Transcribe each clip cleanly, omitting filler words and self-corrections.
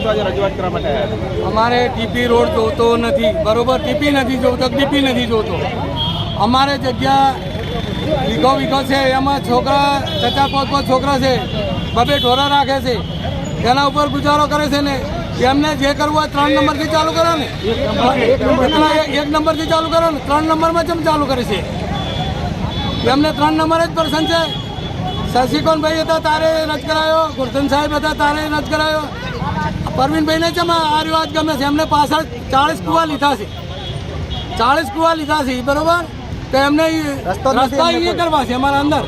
છો આજે રજૂઆત કરવા માટે આવ્યા છો? અમારે ટીપી રોડ જોતો નથી, બરોબર? ટીપી નથી જોતો, ડીપી નથી જોતો. અમારે જગ્યા વીઘો છે, એમાં છોકરા 50-55 છોકરા છે, બબે ઢોરા રાખે છે, તેના ઉપર ગુજારો કરે છે ને. એમને જે કરવું હોય 3 નંબરથી ચાલુ કરો ને, 1 નંબરથી ચાલુ કરો ને, 3 નંબરમાં જેમ ચાલુ કરે છે. એમને 3 નંબર જ પર્સન છે. શશિકોનભાઈ હતા તારે રદ કરાયો, ગુરધન સાહેબ હતા તારે રદ કરાયો. પરવીનભાઈને જેમ આ રિવાજ ગમે છે. એમને પાછળ 40 કુવા લીધા છે, 40 કુવા લીધા છે, બરોબર? તો એમને રસ્તા એ કરવા છે અમારા અંદર,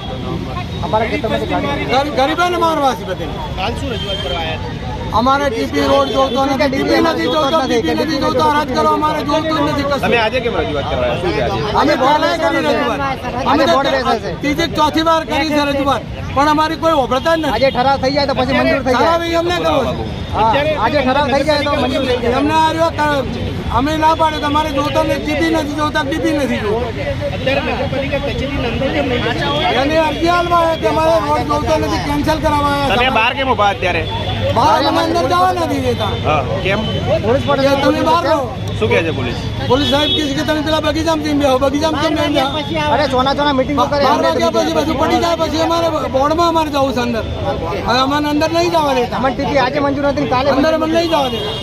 ગરીબોને મારવા છે બધી. અમારે ટીપી રોડ જોતો નથી, ટીપી નથી જોતો, ટીપી નથી જોતો, રદ કરો. અમારે જોતું નથી. તમે આજે કેમ રજૂઆત કરવા આવ્યા? શું છે આજે? અમે પહેલા કરી રજૂઆત, અમે ત્રીજી ચોથી વાર કરી છે રજૂઆત, પણ અમારી કોઈ ઓભળતા જ નથી. આજે ઠરાવ થઈ જાય તો પછી મંજૂર થઈ જાય. ઠરાવ અમને કરવો છે. આજે ઠરાવ થઈ જાય તો મંજૂર થઈ જાય. એમને આ રહ્યો અમે ના પાડે કે અમારે જોતો નથી, ટીપી નથી જોતા, ડીપી નથી જોતો. એને અરજી હાલવા આવ્યા કે અમારે રોડ જોતો નથી, કેન્સલ કરાવવા તમે આવ્યા. બહાર કેમ ઉભા અત્યારે? બહાર અમે અંદર જવા નથી દેતા. હા, કેમ? પોલીસ કે તમે બહાર રહો. શું કહે છે પોલીસ? પોલીસ સાહેબ કહે છે કે તમે પેલા બગીચામાં જઈને બેહો, બગીચામાં કેમ બેહો? અરે ચોના મીટિંગ કરે. 12 વાગ્યા પછી બધું પડી જાય, પછી અમારે બોર્ડમાં અમારે જવું છે અંદર. હવે અમારે અંદર નહીં જવા દેતા. અમન ટીપી આજે મંજૂર નથી, કાલે અંદર અમને નહીં જવા દેતા.